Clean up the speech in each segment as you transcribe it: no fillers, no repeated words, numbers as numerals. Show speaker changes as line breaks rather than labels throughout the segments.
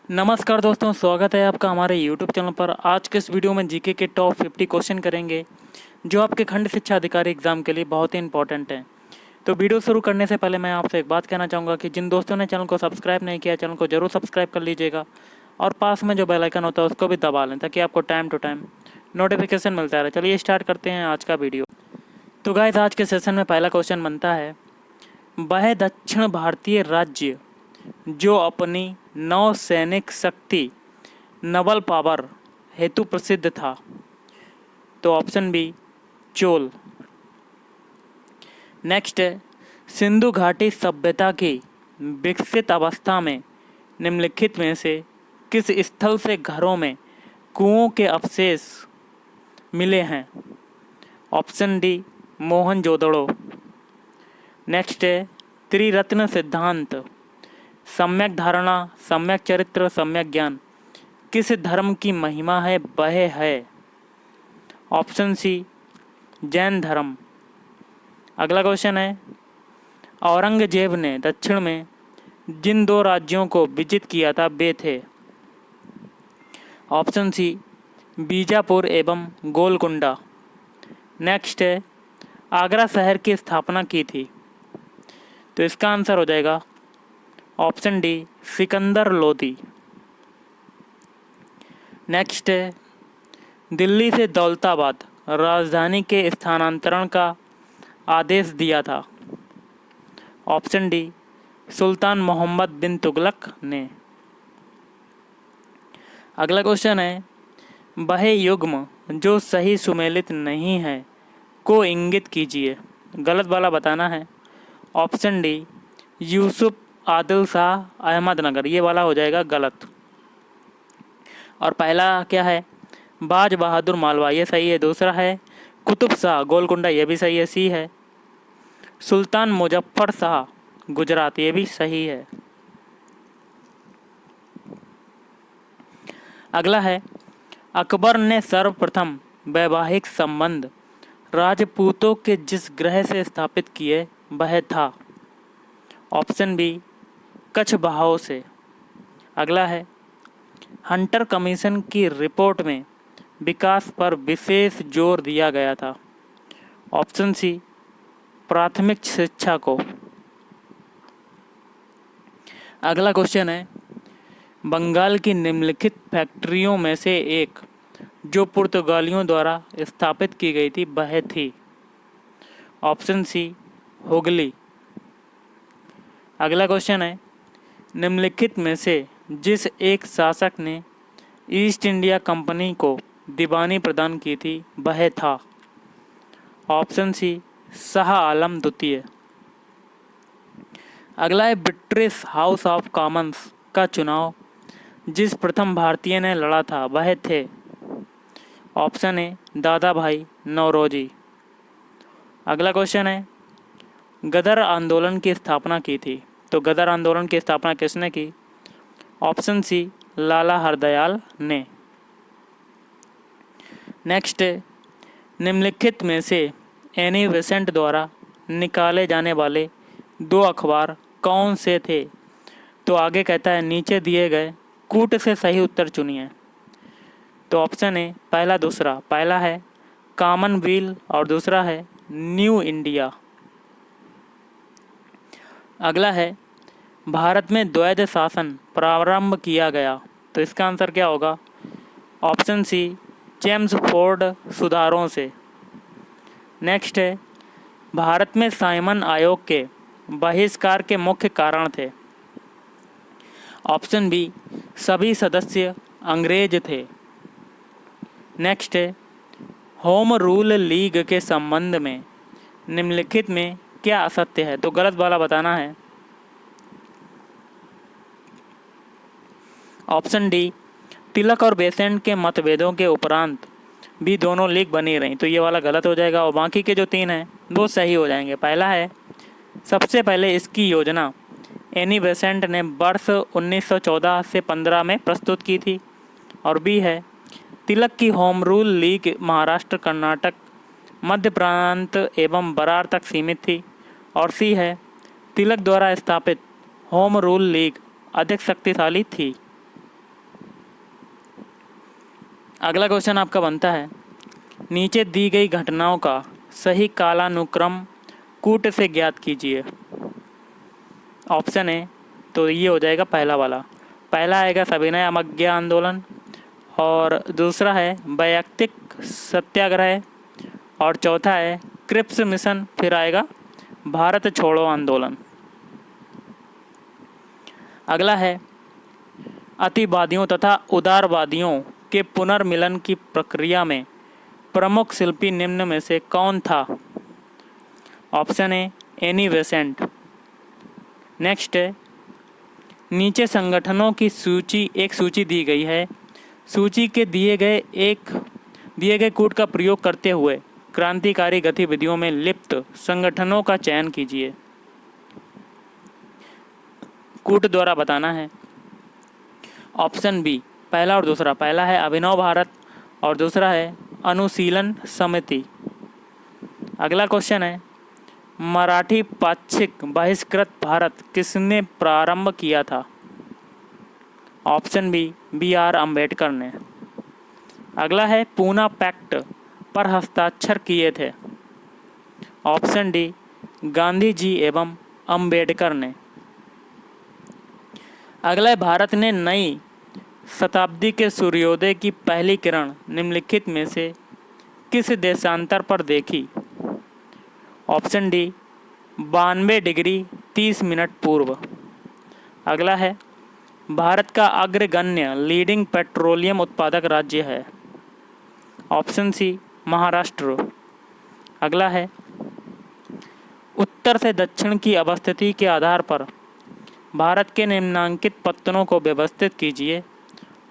नमस्कार दोस्तों, स्वागत है आपका हमारे YouTube चैनल पर। आज के इस वीडियो में जीके के टॉप 50 क्वेश्चन करेंगे जो आपके खंड शिक्षा अधिकारी एग्जाम के लिए बहुत ही इंपॉर्टेंट हैं। तो वीडियो शुरू करने से पहले मैं आपसे एक बात कहना चाहूँगा कि जिन दोस्तों ने चैनल को सब्सक्राइब नहीं किया, चैनल को जरूर सब्सक्राइब कर लीजिएगा और पास में जो बेल आइकन होता है उसको भी दबा लें ताकि आपको टाइम टू टाइम नोटिफिकेशन मिलता रहे। चलिए स्टार्ट करते हैं आज का वीडियो। तो गाइस, आज के सेशन में पहला क्वेश्चन बनता है, वह दक्षिण भारतीय राज्य जो अपनी नौसैनिक शक्ति नवल पावर हेतु प्रसिद्ध था। तो ऑप्शन बी चोल। नेक्स्ट है, सिंधु घाटी सभ्यता की विकसित अवस्था में निम्नलिखित में से किस स्थल से घरों में कुओं के अवशेष मिले हैं। Option D Mohenjodaro. नेक्स्ट है, त्रिरत्न सिद्धांत सम्यक धारणा, सम्यक चरित्र, सम्यक ज्ञान किस धर्म की महिमा है वह है। ऑप्शन सी जैन धर्म। अगला क्वेश्चन है, औरंगजेब ने दक्षिण में जिन दो राज्यों को विजित किया था वे थे। ऑप्शन सी बीजापुर एवं गोलकुंडा। नेक्स्ट है, आगरा शहर की स्थापना की थी। तो इसका आंसर हो जाएगा option D Sikandar Lodi. Next है, दिल्ली से दौलताबाद राजधानी के स्थानांतरण का आदेश दिया था। ऑप्शन डी सुल्तान मोहम्मद बिन तुगलक ने। अगला क्वेश्चन है, वह युग्म जो सही सुमेलित नहीं है को इंगित कीजिए। गलत वाला बताना है। ऑप्शन डी यूसुफ आदिल शाह अहमदनगर, ये वाला हो जाएगा गलत। और पहला क्या है, बाज बहादुर मालवा, ये सही है। दूसरा है कुतुब शाह गोलकुंडा, ये भी सही है, सी है। सुल्तान मुजफ्फर शाह गुजरात, ये भी सही है। अगला है, अकबर ने सर्वप्रथम वैवाहिक संबंध राजपूतों के जिस ग्रह से स्थापित किए वह था। ऑप्शन बी कच्छ बहाव से। अगला है, हंटर कमीशन की रिपोर्ट में विकास पर विशेष जोर दिया गया था। ऑप्शन सी प्राथमिक शिक्षा को। अगला क्वेश्चन है, बंगाल की निम्नलिखित फैक्ट्रियों में से एक जो पुर्तगालियों द्वारा स्थापित की गई थी वह थी। Option C Hooghly. अगला क्वेश्चन है, निम्नलिखित में से जिस एक शासक ने ईस्ट इंडिया कंपनी को दीवानी प्रदान की थी वह था। ऑप्शन सी शाह आलम द्वितीय। अगला है, ब्रिटिश हाउस ऑफ कॉमन्स का चुनाव जिस प्रथम भारतीय ने लड़ा था वह थे। ऑप्शन ए दादा भाई नौरोजी। अगला क्वेश्चन है, गदर आंदोलन की स्थापना की थी। तो गदर आंदोलन की स्थापना किसने की। ऑप्शन सी लाला हरदयाल ने। नेक्स्ट है, निम्नलिखित में से एनी बेसेंट द्वारा निकाले जाने वाले दो अखबार कौन से थे। तो आगे कहता है, नीचे दिए गए कूट से सही उत्तर चुनिए। तो ऑप्शन ए पहला दूसरा। पहला है कॉमनवेल्थ और दूसरा है न्यू इंडिया। अगला है, भारत में द्वैध शासन प्रारंभ किया गया। तो इसका आंसर क्या होगा। ऑप्शन सी चेम्सफोर्ड सुधारों से। नेक्स्ट है, भारत में साइमन आयोग के बहिष्कार के मुख्य कारण थे। ऑप्शन बी सभी सदस्य अंग्रेज थे। नेक्स्ट है, होम रूल लीग के संबंध में निम्नलिखित में क्या असत्य है। तो गलत वाला बताना है। ऑप्शन डी तिलक और बेसेंट के मतभेदों के उपरांत भी दोनों लीग बनी रहीं। तो ये वाला गलत हो जाएगा और बाकी के जो तीन हैं वो सही हो जाएंगे। पहला है, सबसे पहले इसकी योजना एनी बेसेंट ने वर्ष 1914 से 15 में प्रस्तुत की थी। और बी है, तिलक की home rule league Maharashtra, Karnataka, Madhya Prant एवं बरार तक सीमित थी। और सी है, तिलक द्वारा स्थापित होम रूल लीग अधिक शक्तिशाली थी। अगला क्वेश्चन आपका बनता है, नीचे दी गई घटनाओं का सही कालानुक्रम कूट से ज्ञात कीजिए। ऑप्शन है तो ये हो जाएगा पहला वाला। पहला आएगा सविनय अवज्ञा आंदोलन, और दूसरा है वैयक्तिक सत्याग्रह, और चौथा है क्रिप्स मिशन, फिर आएगा भारत छोड़ो आंदोलन। अगला है अतिवादियों तथा उदारवादियों के पुनर्मिलन की प्रक्रिया में प्रमुख शिल्पी निम्न में से कौन था। Option A Annie Besant. Next है, नीचे संगठनों की एक सूची दी गई है। सूची के दिए गए कूट का प्रयोग करते हुए क्रांतिकारी गतिविधियों में लिप्त संगठनों का चयन कीजिए। कूट द्वारा बताना है। ऑप्शन बी पहला और दूसरा। पहला है अभिनव भारत और दूसरा है अनुशीलन समिति। अगला क्वेश्चन है, मराठी पाक्षिक बहिष्कृत भारत किसने प्रारंभ किया था। ऑप्शन बी आर अम्बेडकर ने। अगला है पूना पैक्ट पर हस्ताक्षर किए थे। ऑप्शन डी गांधी जी एवं अम्बेडकर ने। अगला है, भारत ने नई शताब्दी के सूर्योदय की पहली किरण निम्नलिखित में से किस देशांतर पर देखी। ऑप्शन डी 92 डिग्री 30 मिनट पूर्व। अगला है, भारत का अग्रगण्य लीडिंग पेट्रोलियम उत्पादक राज्य है। Option C Maharashtra. अगला है, उत्तर से दक्षिण की अवस्थिति के आधार पर भारत के निम्नांकित पत्तनों को व्यवस्थित कीजिए,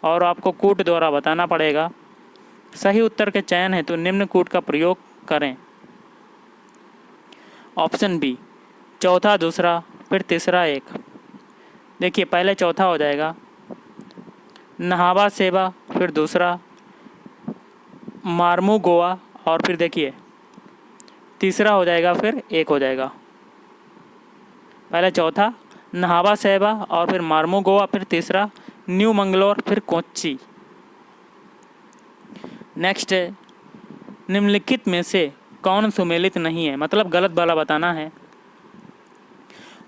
और आपको कूट द्वारा बताना पड़ेगा। सही उत्तर के चयन हेतु निम्न कूट का प्रयोग करें। ऑप्शन बी चौथा दूसरा फिर तीसरा एक। देखिए पहले चौथा हो जाएगा नहावा सेवा, फिर दूसरा मार्मू गोवा, और फिर देखिए तीसरा हो जाएगा फिर एक हो जाएगा। पहले चौथा नहावा सेवा और फिर मार्मू गोवा, फिर तीसरा न्यू मंगलोर, फिर कोच्चि। नेक्स्ट है, निम्नलिखित में से कौन सुमेलित नहीं है, मतलब गलत वाला बताना है।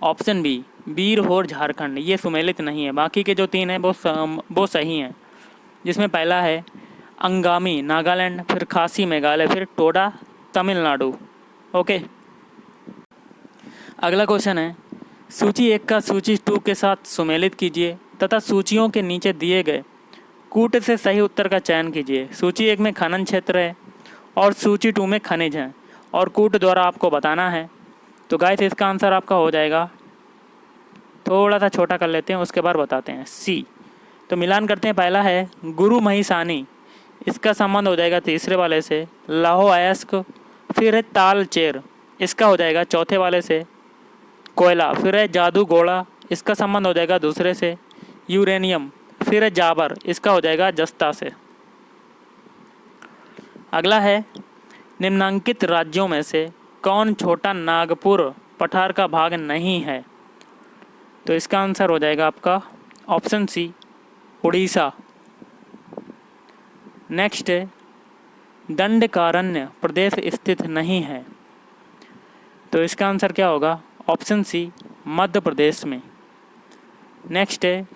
ऑप्शन बी बीर होर झारखंड, ये सुमेलित नहीं है। बाकी के जो तीन हैं वो सही हैं, जिसमें पहला है अंगामी नागालैंड, फिर खासी मेघालय, फिर टोडा तमिलनाडु। ओके। अगला क्वेश्चन है, सूची 1 का सूची 2 के साथ सुमेलित कीजिए तथा सूचियों के नीचे दिए गए कूट से सही उत्तर का चयन कीजिए। सूची 1 में खनन क्षेत्र है और सूची 2 में खनिज हैं, और कूट द्वारा आपको बताना है। तो गाइस इसका आंसर आपका हो जाएगा, थोड़ा सा छोटा कर लेते हैं उसके बाद बताते हैं, सी। तो मिलान करते हैं। पहला है गुरु महिसानी, इसका संबंध हो जाएगा तीसरे वाले से। लाहो अयस्क, फिर है तालचेर, इसका हो जाएगा चौथे वाले से। कोयला, फिर है जादू घोड़ा, इसका संबंध हो जाएगा दूसरे से। यूरेनियम, फिर है जाबर, इसका हो जाएगा जस्ता से। अगला है, निम्नांकित राज्यों में से कौन छोटा नागपुर पठार का भाग नहीं है। तो इसका आंसर हो जाएगा आपका ऑप्शन सी उड़ीसा। नेक्स्ट है, दंडकारण्य प्रदेश स्थित नहीं है। तो इसका आंसर क्या होगा, ऑप्शन सी मध्य प्रदेश में। नेक्स्ट है,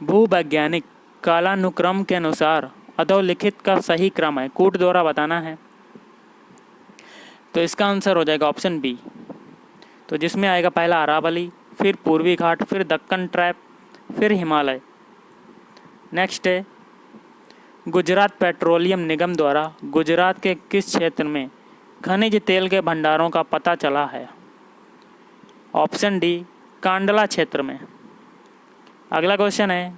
भूवैज्ञानिक कालानुक्रम के अनुसार अधोलिखित का सही क्रम है, कूट द्वारा बताना है। तो इसका आंसर हो जाएगा ऑप्शन बी, तो जिसमें आएगा पहला अरावली, फिर पूर्वी घाट, फिर दक्कन ट्रैप, फिर हिमालय। नेक्स्ट है, गुजरात पेट्रोलियम निगम द्वारा गुजरात के किस क्षेत्र में खनिज तेल के भंडारों का पता चला है। ऑप्शन डी कांडला क्षेत्र में। अगला क्वेश्चन है,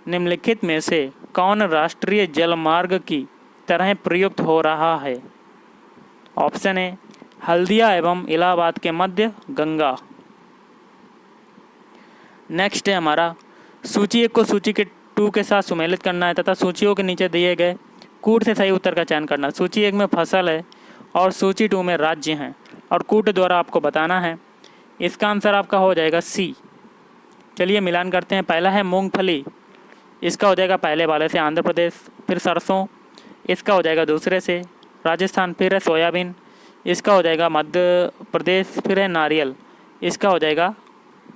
निम्नलिखित में से कौन राष्ट्रीय जलमार्ग की तरह प्रयुक्त हो रहा है। ऑप्शन ए हल्दिया एवं इलाहाबाद के मध्य गंगा। नेक्स्ट है हमारा, सूची 1 को सूची के 2 के साथ सुमेलित करना है तथा सूचियों के नीचे दिए गए कूट से सही उत्तर का चयन करना। सूची 1 में फसल है और सूची 2 में राज्य हैं, और कूट द्वारा आपको बताना है। इसका आंसर आपका हो जाएगा सी। चलिए मिलान करते हैं। पहला है मूंगफली, इसका हो जाएगा पहले वाले से आंध्र प्रदेश, फिर सरसों, इसका हो जाएगा दूसरे से राजस्थान, फिर है सोयाबीन, इसका हो जाएगा मध्य प्रदेश, फिर है नारियल, इसका हो जाएगा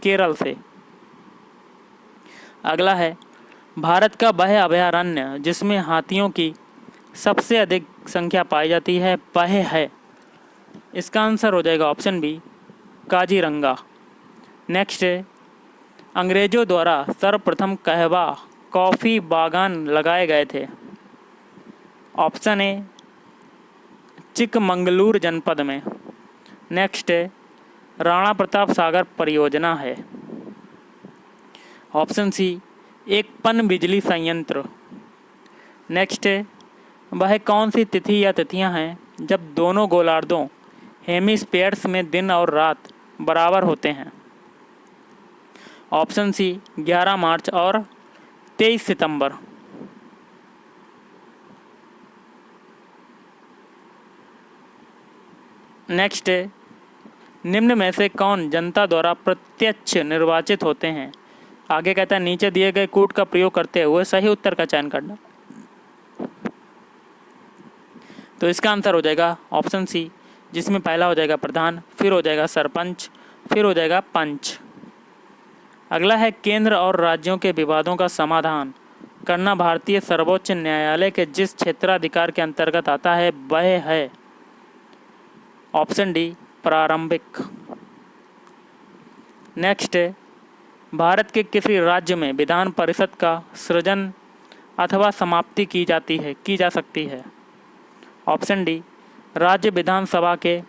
केरल से। अगला है भारत का वह अभयारण्य जिसमें हाथियों की सबसे अधिक संख्या पाई जाती है, वह है, इसका आंसर हो जाएगा ऑप्शन बी काजीरंगा। नेक्स्ट है अंग्रेजों द्वारा सर्वप्रथम कहवा कॉफ़ी बागान लगाए गए थे। ऑप्शन ए चिकमंगलूर जनपद में। नेक्स्ट है राणा प्रताप सागर परियोजना है। ऑप्शन सी एक पन बिजली संयंत्र। नेक्स्ट है वह कौन सी तिथि या तिथियां हैं जब दोनों गोलार्धों हेमिस्फीयर्स में दिन और रात बराबर होते हैं। ऑप्शन सी 11 मार्च और 23 सितंबर। नेक्स्ट है निम्न में से कौन जनता द्वारा प्रत्यक्ष निर्वाचित होते हैं। आगे कहता है नीचे दिए गए कूट का प्रयोग करते हुए सही उत्तर का चयन करना। तो इसका आंसर हो जाएगा ऑप्शन सी, जिसमें पहला हो जाएगा प्रधान, फिर हो जाएगा सरपंच, फिर हो जाएगा पंच। अगला है केंद्र और राज्यों के विवादों का समाधान करना भारतीय सर्वोच्च न्यायालय के जिस क्षेत्राधिकार के अंतर्गत आता है वह है। ऑप्शन डी प्रारंभिक। नेक्स्ट है भारत के किसी राज्य में विधान परिषद का सृजन अथवा समाप्ति की जा सकती है। ऑप्शन डी राज्य विधानसभा के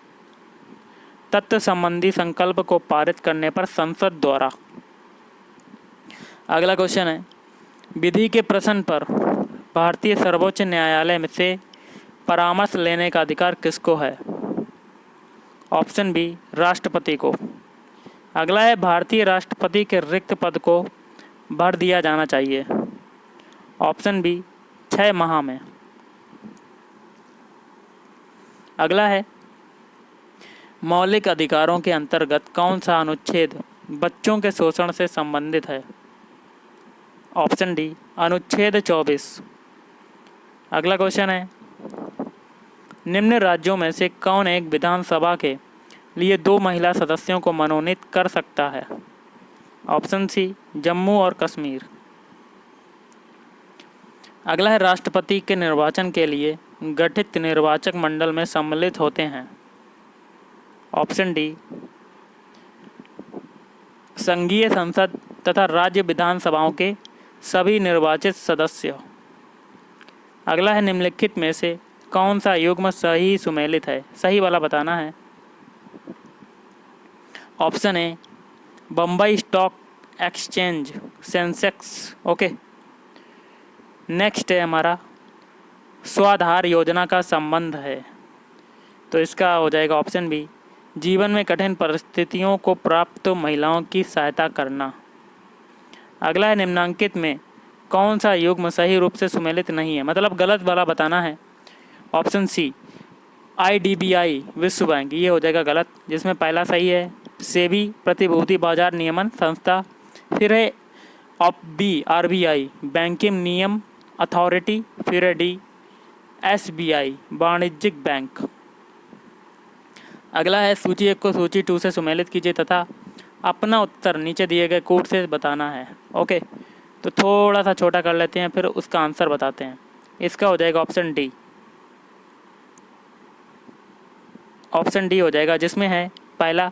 तत्व संबंधी संकल्प को पारित करने पर संसद द्वारा। अगला क्वेश्चन है विधि के प्रश्न पर भारतीय सर्वोच्च न्यायालय में से परामर्श लेने का अधिकार किसको है। ऑप्शन बी राष्ट्रपति को। अगला है भारतीय राष्ट्रपति के रिक्त पद को भर दिया जाना चाहिए। ऑप्शन बी 6 माह में। अगला है मौलिक अधिकारों के अंतर्गत कौन सा अनुच्छेद बच्चों के शोषण से संबंधित है। ऑप्शन डी अनुच्छेद 24। अगला क्वेश्चन है निम्न राज्यों में से कौन एक विधानसभा के लिए 2 महिला सदस्यों को मनोनीत कर सकता है। ऑप्शन सी जम्मू और कश्मीर। अगला है राष्ट्रपति के निर्वाचन के लिए गठित निर्वाचक मंडल में सम्मिलित होते हैं। ऑप्शन डी संघीय संसद तथा राज्य विधानसभाओं के सभी निर्वाचित सदस्य। अगला है निम्नलिखित में से कौन सा युग्म सही सुमेलित है, सही वाला बताना है। Option A Bombay stock exchange Sensex. Okay. Next है हमारा स्वाधार योजना का संबंध है, तो इसका हो जाएगा ऑप्शन बी जीवन में कठिन परिस्थितियों को प्राप्त महिलाओं की सहायता करना। अगला है निम्नांकित में कौन सा युग्म सही रूप से सुमेलित नहीं है, मतलब गलत वाला बताना है। ऑप्शन सी IDBI विश्व बैंक, ये हो जाएगा गलत, जिसमें पहला सही है सेबी प्रतिभूति बाजार नियमन संस्था, फिर है बी RBI बैंकिंग नियम अथॉरिटी, फिर है डी SBI वाणिज्यिक बैंक। अगला है सूची 1 को सूची 2 से सुमेलित कीजिए तथा अपना उत्तर नीचे दिए गए कोड से बताना है। ओके, तो थोड़ा सा छोटा कर लेते हैं, फिर उसका आंसर बताते हैं। इसका हो जाएगा ऑप्शन डी। ऑप्शन डी हो जाएगा, जिसमें है पहला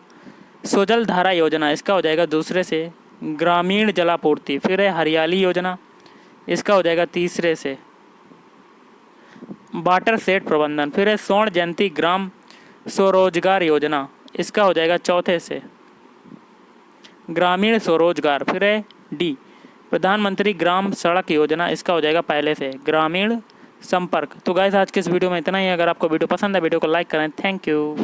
सुजल धारा योजना, इसका हो जाएगा दूसरे से ग्रामीण जलापूर्ति, फिर है हरियाली योजना, इसका हो जाएगा तीसरे से वाटर सेट प्रबंधन, फिर है स्वर्ण जयंती ग्राम स्वरोजगार योजना, इसका हो जाएगा चौथे से ग्रामीण स्वरोजगार, फिर है डी प्रधानमंत्री ग्राम सड़क योजना, इसका हो जाएगा पहले से ग्रामीण संपर्क। तो गाइस आज के इस वीडियो में इतना ही। अगर आपको वीडियो पसंद है वीडियो को लाइक करें। Thank you.